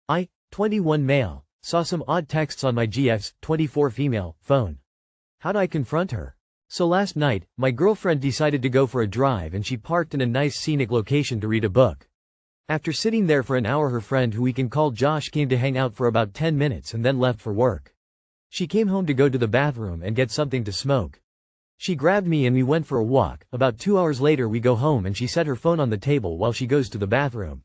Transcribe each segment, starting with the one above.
I, 21 male, saw some odd texts on my GF's, 24 female, phone. How'd I confront her? So last night, my girlfriend decided to go for a drive and she parked in a nice scenic location to read a book. After sitting there for an hour, her friend, who we can call Josh, came to hang out for about 10 minutes and then left for work. She came home to go to the bathroom and get something to smoke. She grabbed me and we went for a walk. About 2 hours later we go home and she set her phone on the table while she goes to the bathroom.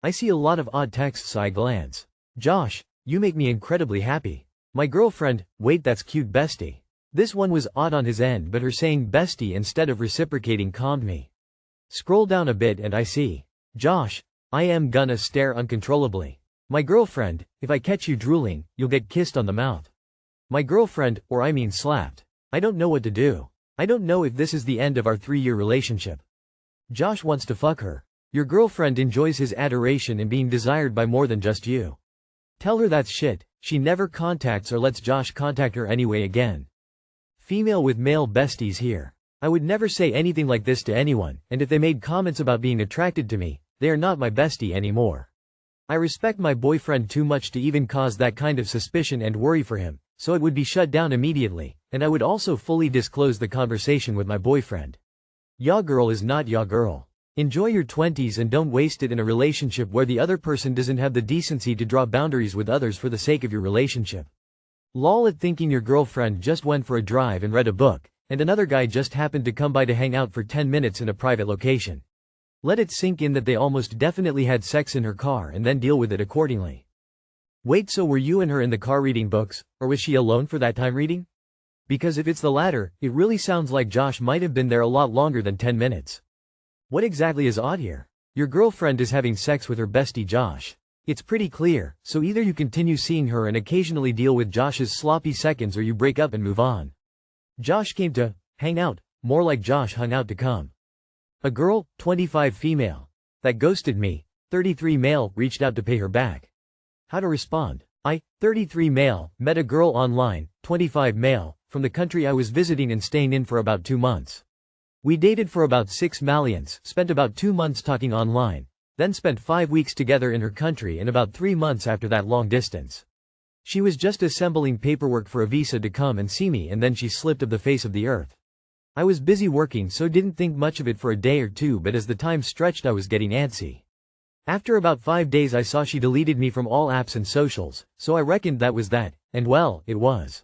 I see a lot of odd texts, so I glance. Josh, you make me incredibly happy. My girlfriend, wait, that's cute, bestie. This one was odd on his end, but her saying bestie instead of reciprocating calmed me. Scroll down a bit and I see. Josh, I am gonna stare uncontrollably. My girlfriend, if I catch you drooling, you'll get kissed on the mouth. My girlfriend, or I mean slapped. I don't know what to do. I don't know if this is the end of our 3-year relationship. Josh wants to fuck her. Your girlfriend enjoys his adoration and being desired by more than just you. Tell her that's shit. She never contacts or lets Josh contact her anyway again. Female with male besties here. I would never say anything like this to anyone, and if they made comments about being attracted to me, they are not my bestie anymore. I respect my boyfriend too much to even cause that kind of suspicion and worry for him, so it would be shut down immediately, and I would also fully disclose the conversation with my boyfriend. Ya girl is not ya girl. Enjoy your 20s and don't waste it in a relationship where the other person doesn't have the decency to draw boundaries with others for the sake of your relationship. Lol at thinking your girlfriend just went for a drive and read a book, and another guy just happened to come by to hang out for 10 minutes in a private location. Let it sink in that they almost definitely had sex in her car and then deal with it accordingly. Wait, so were you and her in the car reading books, or was she alone for that time reading? Because if it's the latter, it really sounds like Josh might have been there a lot longer than 10 minutes. What exactly is odd here? Your girlfriend is having sex with her bestie Josh. It's pretty clear, so either you continue seeing her and occasionally deal with Josh's sloppy seconds or you break up and move on. Josh came to hang out, more like Josh hung out to come. A girl, 25 female, that ghosted me, 33 male, reached out to pay her back. How to respond? I, 33 male, met a girl online, 25 male, from the country I was visiting and staying in for about 2 months. We dated for about 6 malians, spent about 2 months talking online, then spent 5 weeks together in her country and about 3 months after that long distance. She was just assembling paperwork for a visa to come and see me and then she slipped off the face of the earth. I was busy working so didn't think much of it for a day or two, but as the time stretched I was getting antsy. After about 5 days I saw she deleted me from all apps and socials, so I reckoned that was that, and well, it was.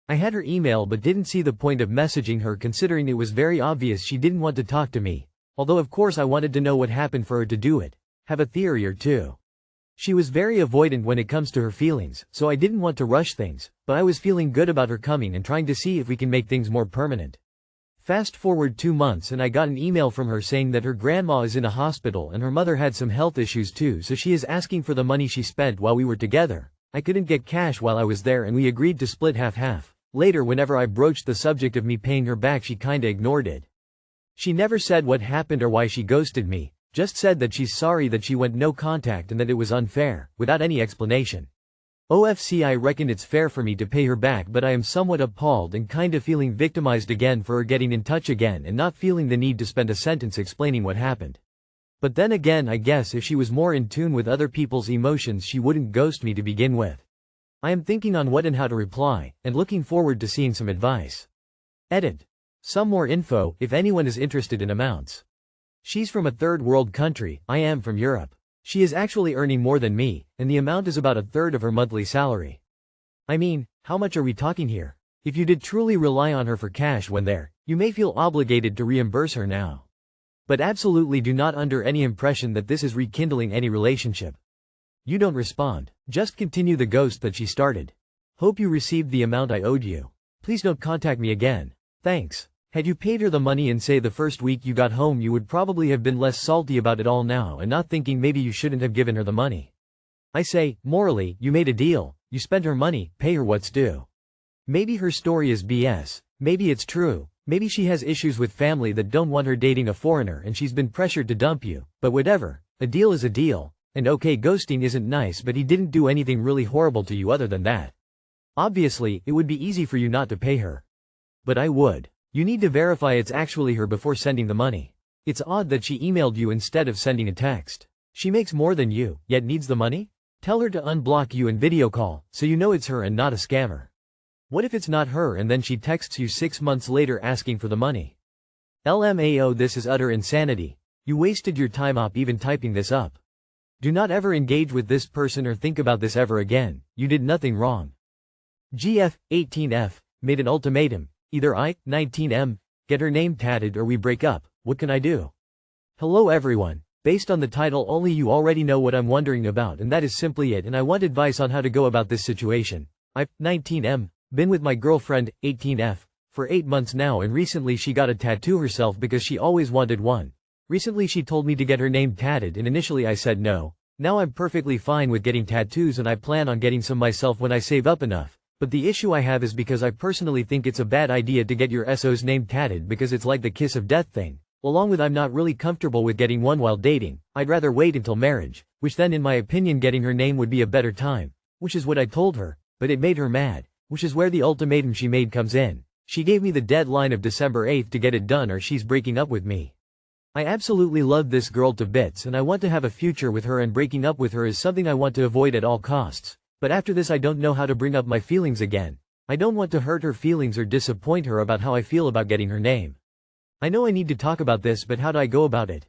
I had her email but didn't see the point of messaging her considering it was very obvious she didn't want to talk to me, although of course I wanted to know what happened for her to do it, have a theory or two. She was very avoidant when it comes to her feelings, so I didn't want to rush things, but I was feeling good about her coming and trying to see if we can make things more permanent. Fast forward 2 months and I got an email from her saying that her grandma is in a hospital and her mother had some health issues too, so she is asking for the money she spent while we were together. I couldn't get cash while I was there and we agreed to split half-half. Later, whenever I broached the subject of me paying her back, she kinda ignored it. She never said what happened or why she ghosted me, just said that she's sorry that she went no contact and that it was unfair, without any explanation. OFC, I reckon it's fair for me to pay her back, but I am somewhat appalled and kinda feeling victimized again for her getting in touch again and not feeling the need to spend a sentence explaining what happened. But then again, I guess if she was more in tune with other people's emotions she wouldn't ghost me to begin with. I am thinking on what and how to reply, and looking forward to seeing some advice. Edit. Some more info, if anyone is interested in amounts. She's from a third world country, I am from Europe. She is actually earning more than me, and the amount is about a third of her monthly salary. I mean, how much are we talking here? If you did truly rely on her for cash when there, you may feel obligated to reimburse her now. But absolutely do not under any impression that this is rekindling any relationship. You don't respond, just continue the ghost that she started. Hope you received the amount I owed you. Please don't contact me again. Thanks. Had you paid her the money in say the first week you got home, you would probably have been less salty about it all now and not thinking maybe you shouldn't have given her the money. I say, morally, you made a deal, you spent her money, pay her what's due. Maybe her story is BS, maybe it's true, maybe she has issues with family that don't want her dating a foreigner and she's been pressured to dump you, but whatever, a deal is a deal, and okay, ghosting isn't nice, but he didn't do anything really horrible to you other than that. Obviously, it would be easy for you not to pay her. But I would. You need to verify it's actually her before sending the money. It's odd that she emailed you instead of sending a text. She makes more than you, yet needs the money? Tell her to unblock you and video call, so you know it's her and not a scammer. What if it's not her and then she texts you 6 months later asking for the money? LMAO, this is utter insanity. You wasted your time up even typing this up. Do not ever engage with this person or think about this ever again. You did nothing wrong. GF, 18F, made an ultimatum. Either I, 19M, get her name tatted or we break up. What can I do? Hello everyone. Based on the title only you already know what I'm wondering about, and that is simply it, and I want advice on how to go about this situation. I've, 19M, been with my girlfriend, 18F, for 8 months now, and recently she got a tattoo herself because she always wanted one. Recently she told me to get her name tatted and initially I said no. Now I'm perfectly fine with getting tattoos and I plan on getting some myself when I save up enough. But the issue I have is because I personally think it's a bad idea to get your SO's name tatted because it's like the kiss of death thing. Along with I'm not really comfortable with getting one while dating. I'd rather wait until marriage, which then in my opinion getting her name would be a better time. Which is what I told her, but it made her mad, which is where the ultimatum she made comes in. She gave me the deadline of December 8th to get it done or she's breaking up with me. I absolutely love this girl to bits and I want to have a future with her, and breaking up with her is something I want to avoid at all costs. But after this I don't know how to bring up my feelings again. I don't want to hurt her feelings or disappoint her about how I feel about getting her name. I know I need to talk about this, but how do I go about it?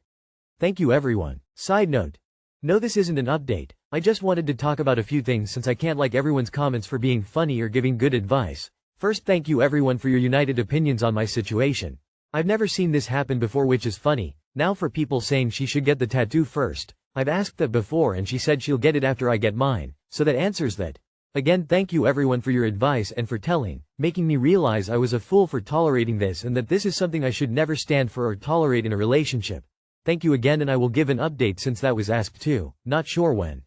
Thank you everyone. Side note. No, this isn't an update. I just wanted to talk about a few things since I can't like everyone's comments for being funny or giving good advice. First, thank you everyone for your united opinions on my situation. I've never seen this happen before, which is funny. Now for people saying she should get the tattoo first. I've asked that before and she said she'll get it after I get mine. So that answers that. Again, thank you everyone for your advice and for making me realize I was a fool for tolerating this and that this is something I should never stand for or tolerate in a relationship. Thank you again, and I will give an update since that was asked too, not sure when.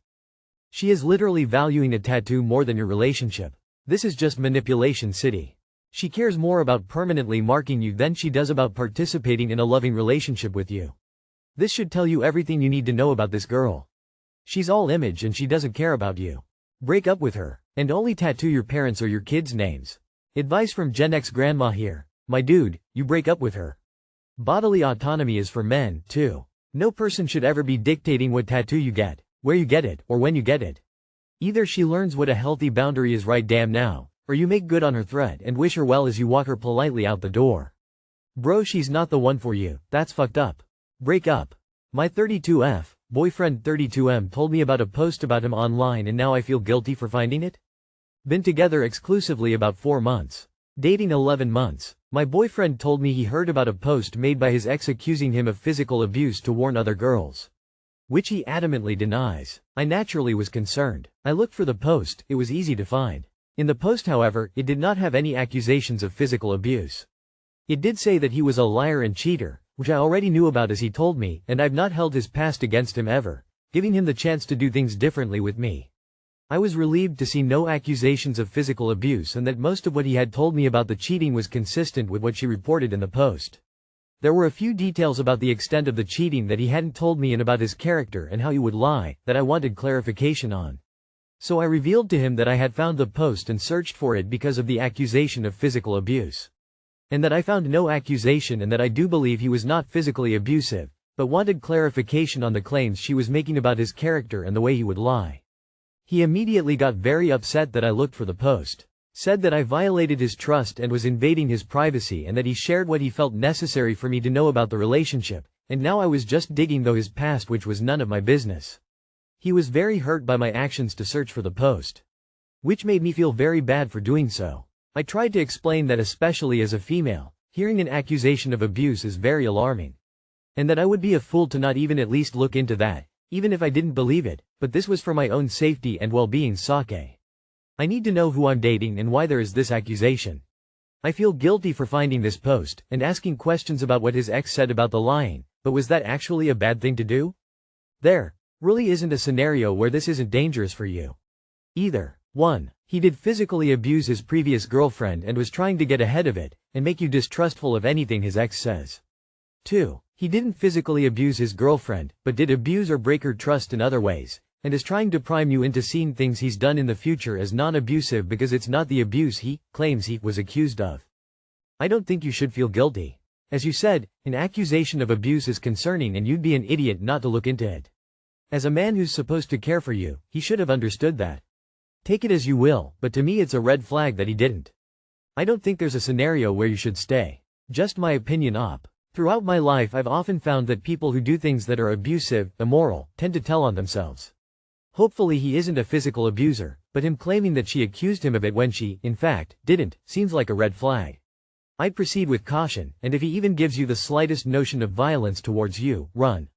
She is literally valuing a tattoo more than your relationship. This is just manipulation city. She cares more about permanently marking you than she does about participating in a loving relationship with you. This should tell you everything you need to know about this girl. She's all image and she doesn't care about you. Break up with her, and only tattoo your parents or your kids' names. Advice from Gen X grandma here. My dude, you break up with her. Bodily autonomy is for men, too. No person should ever be dictating what tattoo you get, where you get it, or when you get it. Either she learns what a healthy boundary is right damn now, or you make good on her threat and wish her well as you walk her politely out the door. Bro, she's not the one for you. That's fucked up. Break up. My 32F boyfriend 32M told me about a post about him online and now I feel guilty for finding it? Been together exclusively about 4 months. Dating 11 months. My boyfriend told me he heard about a post made by his ex accusing him of physical abuse to warn other girls, which he adamantly denies. I naturally was concerned. I looked for the post, it was easy to find. In the post, however, it did not have any accusations of physical abuse. It did say that he was a liar and cheater, which I already knew about as he told me, and I've not held his past against him ever, giving him the chance to do things differently with me. I was relieved to see no accusations of physical abuse and that most of what he had told me about the cheating was consistent with what she reported in the post. There were a few details about the extent of the cheating that he hadn't told me and about his character and how he would lie that I wanted clarification on. So I revealed to him that I had found the post and searched for it because of the accusation of physical abuse. And that I found no accusation and that I do believe he was not physically abusive, but wanted clarification on the claims she was making about his character and the way he would lie. He immediately got very upset that I looked for the post, said that I violated his trust and was invading his privacy and that he shared what he felt necessary for me to know about the relationship, and now I was just digging through his past, which was none of my business. He was very hurt by my actions to search for the post, which made me feel very bad for doing so. I tried to explain that especially as a female, hearing an accusation of abuse is very alarming. And that I would be a fool to not even at least look into that, even if I didn't believe it, but this was for my own safety and well-being. Sake. I need to know who I'm dating and why there is this accusation. I feel guilty for finding this post and asking questions about what his ex said about the lying, but was that actually a bad thing to do? There really isn't a scenario where this isn't dangerous for you. Either 1. He did physically abuse his previous girlfriend and was trying to get ahead of it, and make you distrustful of anything his ex says. 2. He didn't physically abuse his girlfriend, but did abuse or break her trust in other ways, and is trying to prime you into seeing things he's done in the future as non-abusive because it's not the abuse he claims he was accused of. I don't think you should feel guilty. As you said, an accusation of abuse is concerning and you'd be an idiot not to look into it. As a man who's supposed to care for you, he should have understood that. Take it as you will, but to me it's a red flag that he didn't. I don't think there's a scenario where you should stay. Just my opinion op. Throughout my life I've often found that people who do things that are abusive, immoral, tend to tell on themselves. Hopefully he isn't a physical abuser, but him claiming that she accused him of it when she, in fact, didn't, seems like a red flag. I'd proceed with caution, and if he even gives you the slightest notion of violence towards you, run.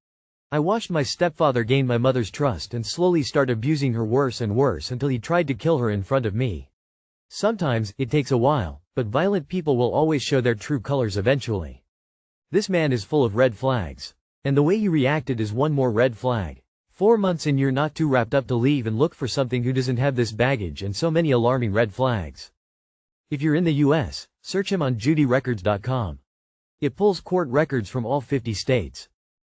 I watched my stepfather gain my mother's trust and slowly start abusing her worse and worse until he tried to kill her in front of me. Sometimes, it takes a while, but violent people will always show their true colors eventually. This man is full of red flags. And the way he reacted is one more red flag. 4 months in you're not too wrapped up to leave and look for something who doesn't have this baggage and so many alarming red flags. If you're in the US, search him on judyrecords.com. It pulls court records from all 50 states.